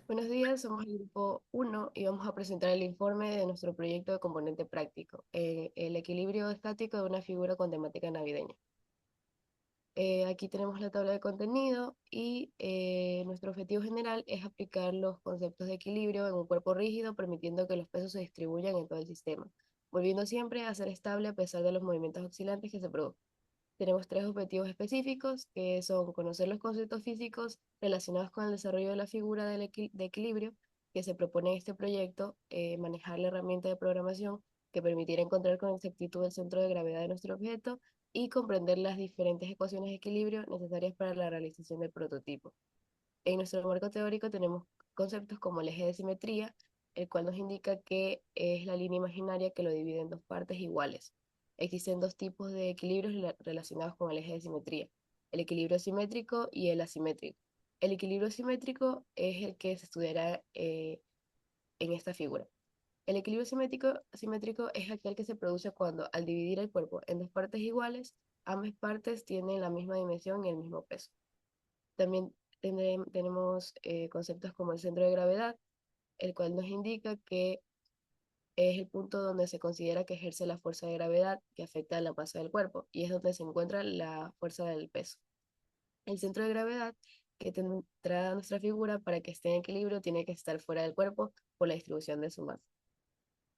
Buenos días, somos el grupo 1 y vamos a presentar el informe de nuestro proyecto de componente práctico, el equilibrio estático de una figura con temática navideña. Aquí tenemos la tabla de contenido y nuestro objetivo general es aplicar los conceptos de equilibrio en un cuerpo rígido, permitiendo que los pesos se distribuyan en todo el sistema, volviendo siempre a ser estable a pesar de los movimientos oscilantes que se producen. Tenemos tres objetivos específicos, que son conocer los conceptos físicos relacionados con el desarrollo de la figura de equilibrio que se propone en este proyecto, manejar la herramienta de programación que permitiera encontrar con exactitud el centro de gravedad de nuestro objeto y comprender las diferentes ecuaciones de equilibrio necesarias para la realización del prototipo. En nuestro marco teórico tenemos conceptos como el eje de simetría, el cual nos indica que es la línea imaginaria que lo divide en dos partes iguales. Existen dos tipos de equilibrios relacionados con el eje de simetría, el equilibrio simétrico y el asimétrico. El equilibrio simétrico es el que se estudiará en esta figura. El equilibrio simétrico es aquel que se produce cuando, al dividir el cuerpo en dos partes iguales, ambas partes tienen la misma dimensión y el mismo peso. También tenemos conceptos como el centro de gravedad, el cual nos indica que es el punto donde se considera que ejerce la fuerza de gravedad que afecta a la masa del cuerpo y es donde se encuentra la fuerza del peso. El centro de gravedad que tendrá nuestra figura para que esté en equilibrio tiene que estar fuera del cuerpo por la distribución de su masa.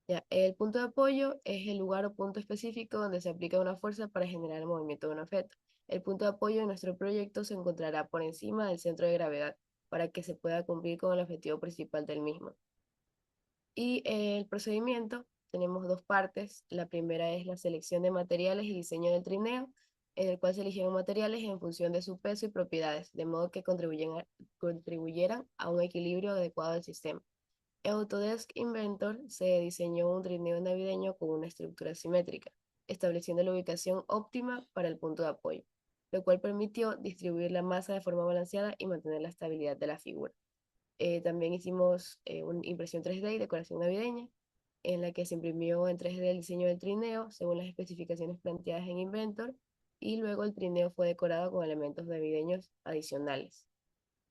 Ya, el punto de apoyo es el lugar o punto específico donde se aplica una fuerza para generar el movimiento de un objeto. El punto de apoyo de nuestro proyecto se encontrará por encima del centro de gravedad para que se pueda cumplir con el objetivo principal del mismo. Y el procedimiento, tenemos dos partes. La primera es la selección de materiales y diseño del trineo, en el cual se eligieron materiales en función de su peso y propiedades, de modo que contribuyeran a un equilibrio adecuado del sistema. En Autodesk Inventor se diseñó un trineo navideño con una estructura simétrica, estableciendo la ubicación óptima para el punto de apoyo, lo cual permitió distribuir la masa de forma balanceada y mantener la estabilidad de la figura. También hicimos una impresión 3D y decoración navideña, en la que se imprimió en 3D el diseño del trineo según las especificaciones planteadas en Inventor, y luego el trineo fue decorado con elementos navideños adicionales.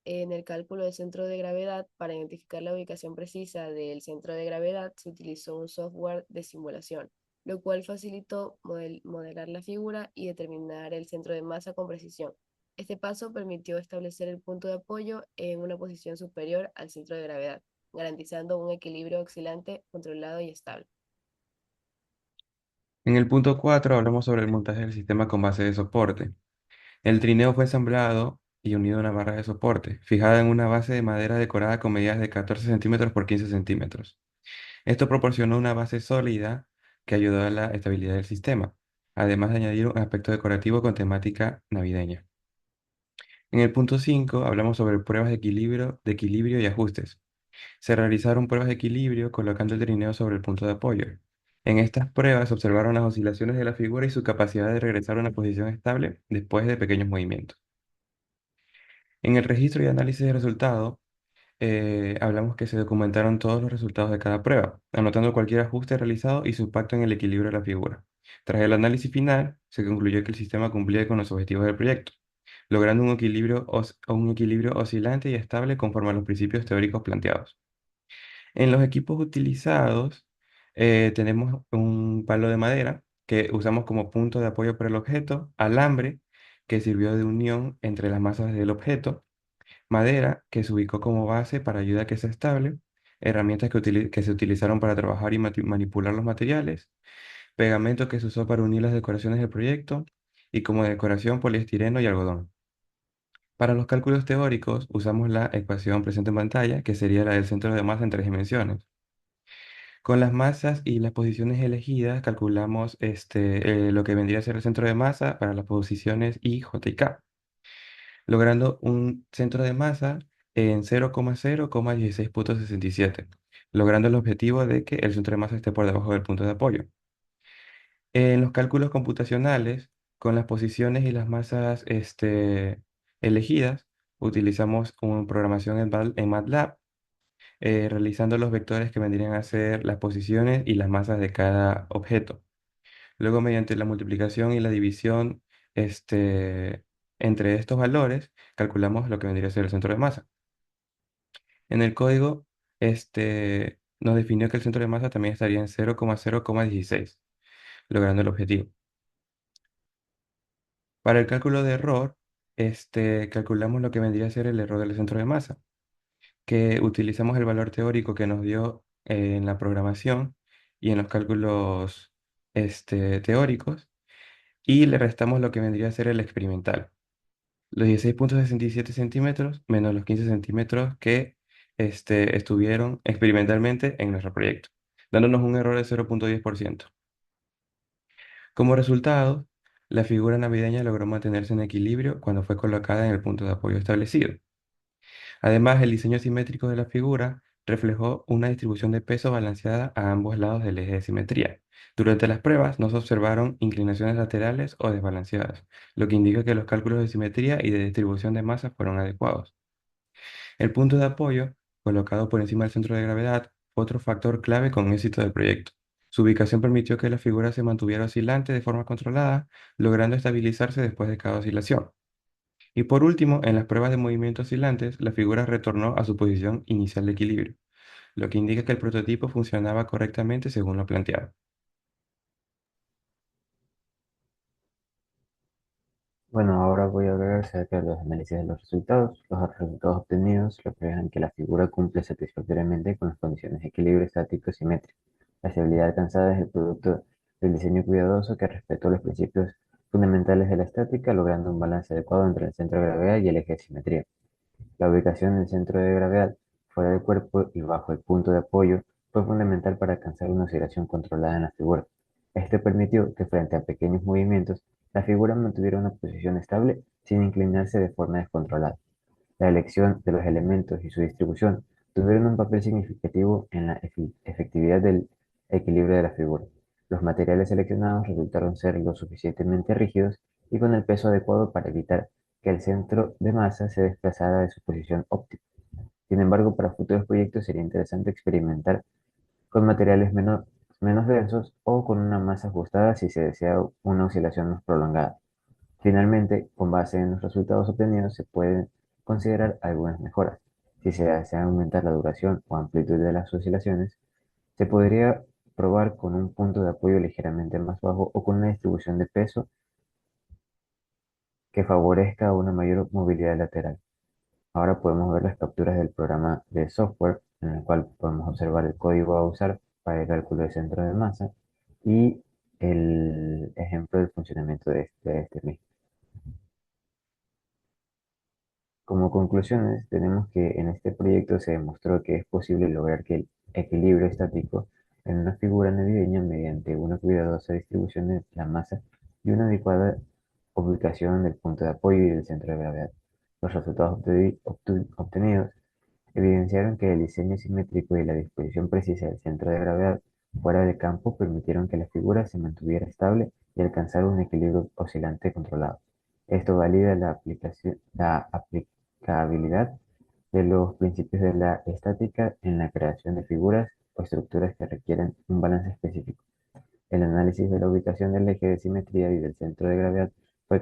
En el cálculo del centro de gravedad, para identificar la ubicación precisa del centro de gravedad, se utilizó un software de simulación, lo cual facilitó modelar la figura y determinar el centro de masa con precisión. Este paso permitió establecer el punto de apoyo en una posición superior al centro de gravedad, garantizando un equilibrio oscilante controlado y estable. En el punto 4 hablamos sobre el montaje del sistema con base de soporte. El trineo fue ensamblado y unido a una barra de soporte, fijada en una base de madera decorada con medidas de 14 centímetros por 15 centímetros. Esto proporcionó una base sólida que ayudó a la estabilidad del sistema, además de añadir un aspecto decorativo con temática navideña. En el punto 5 hablamos sobre pruebas de equilibrio y ajustes. Se realizaron pruebas de equilibrio colocando el trineo sobre el punto de apoyo. En estas pruebas se observaron las oscilaciones de la figura y su capacidad de regresar a una posición estable después de pequeños movimientos. En el registro y análisis de resultados, hablamos que se documentaron todos los resultados de cada prueba, anotando cualquier ajuste realizado y su impacto en el equilibrio de la figura. Tras el análisis final, se concluyó que el sistema cumplía con los objetivos del proyecto, logrando un equilibrio oscilante y estable conforme a los principios teóricos planteados. En los equipos utilizados tenemos un palo de madera que usamos como punto de apoyo para el objeto, alambre que sirvió de unión entre las masas del objeto, madera que se ubicó como base para ayudar a que sea estable, herramientas que se utilizaron para trabajar y manipular los materiales, pegamento que se usó para unir las decoraciones del proyecto y como decoración poliestireno y algodón. Para los cálculos teóricos usamos la ecuación presente en pantalla, que sería la del centro de masa en tres dimensiones. Con las masas y las posiciones elegidas, calculamos lo que vendría a ser el centro de masa para las posiciones I, J y K, logrando un centro de masa en 0,0,16,67, logrando el objetivo de que el centro de masa esté por debajo del punto de apoyo. En los cálculos computacionales, con las posiciones y las masas elegidas, utilizamos una programación en MATLAB, realizando los vectores que vendrían a ser las posiciones y las masas de cada objeto. Luego, mediante la multiplicación y la división entre estos valores, calculamos lo que vendría a ser el centro de masa. En el código, nos definió que el centro de masa también estaría en 0,0,16, logrando el objetivo. Para el cálculo de error, calculamos lo que vendría a ser el error del centro de masa, que utilizamos el valor teórico que nos dio en la programación y en los cálculos teóricos y le restamos lo que vendría a ser el experimental. Los 16,67 centímetros menos los 15 centímetros que estuvieron experimentalmente en nuestro proyecto, dándonos un error de 0,10%. Como resultado, la figura navideña logró mantenerse en equilibrio cuando fue colocada en el punto de apoyo establecido. Además, el diseño simétrico de la figura reflejó una distribución de peso balanceada a ambos lados del eje de simetría. Durante las pruebas no se observaron inclinaciones laterales o desbalanceadas, lo que indica que los cálculos de simetría y de distribución de masa fueron adecuados. El punto de apoyo, colocado por encima del centro de gravedad, fue otro factor clave con éxito del proyecto. Su ubicación permitió que la figura se mantuviera oscilante de forma controlada, logrando estabilizarse después de cada oscilación. Y por último, en las pruebas de movimientos oscilantes, la figura retornó a su posición inicial de equilibrio, lo que indica que el prototipo funcionaba correctamente según lo planteado. Bueno, ahora voy a hablar acerca de los análisis de los resultados. Los resultados obtenidos reflejan que la figura cumple satisfactoriamente con las condiciones de equilibrio estático simétrico. La estabilidad alcanzada es el producto del diseño cuidadoso que respetó los principios fundamentales de la estática, logrando un balance adecuado entre el centro de gravedad y el eje de simetría. La ubicación del centro de gravedad fuera del cuerpo y bajo el punto de apoyo fue fundamental para alcanzar una oscilación controlada en la figura. Esto permitió que frente a pequeños movimientos, la figura mantuviera una posición estable sin inclinarse de forma descontrolada. La elección de los elementos y su distribución tuvieron un papel significativo en la efectividad del equilibrio de la figura. Los materiales seleccionados resultaron ser lo suficientemente rígidos y con el peso adecuado para evitar que el centro de masa se desplazara de su posición óptima. Sin embargo, para futuros proyectos sería interesante experimentar con materiales menos densos o con una masa ajustada si se desea una oscilación más prolongada. Finalmente, con base en los resultados obtenidos, se pueden considerar algunas mejoras. Si se desea aumentar la duración o amplitud de las oscilaciones, se podría probar con un punto de apoyo ligeramente más bajo o con una distribución de peso que favorezca una mayor movilidad lateral. Ahora podemos ver las capturas del programa de software en el cual podemos observar el código a usar para el cálculo de centro de masa y el ejemplo del funcionamiento de este mismo. Como conclusiones, tenemos que en este proyecto se demostró que es posible lograr que el equilibrio estático en una figura navideña mediante una cuidadosa distribución de la masa y una adecuada ubicación del punto de apoyo y del centro de gravedad. Los resultados obtenidos evidenciaron que el diseño simétrico y la disposición precisa del centro de gravedad fuera del campo permitieron que la figura se mantuviera estable y alcanzar un equilibrio oscilante controlado. Esto valida la aplicabilidad de los principios de la estática en la creación de figuras o estructuras que requieren un balance específico. El análisis de la ubicación del eje de simetría y del centro de gravedad fue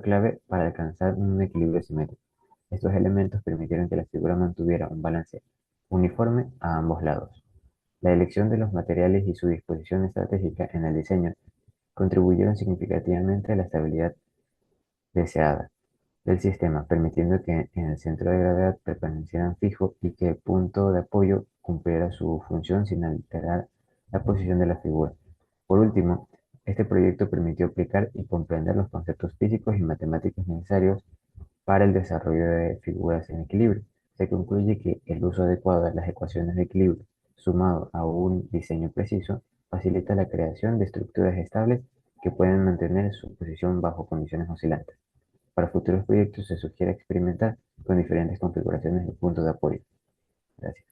clave para alcanzar un equilibrio simétrico. Estos elementos permitieron que la figura mantuviera un balance uniforme a ambos lados. La elección de los materiales y su disposición estratégica en el diseño contribuyeron significativamente a la estabilidad deseada del sistema, permitiendo que en el centro de gravedad permanecieran fijos y que el punto de apoyo cumpliera su función sin alterar la posición de la figura. Por último, este proyecto permitió aplicar y comprender los conceptos físicos y matemáticos necesarios para el desarrollo de figuras en equilibrio. Se concluye que el uso adecuado de las ecuaciones de equilibrio, sumado a un diseño preciso, facilita la creación de estructuras estables que pueden mantener su posición bajo condiciones oscilantes. Para futuros proyectos se sugiere experimentar con diferentes configuraciones de puntos de apoyo. Gracias.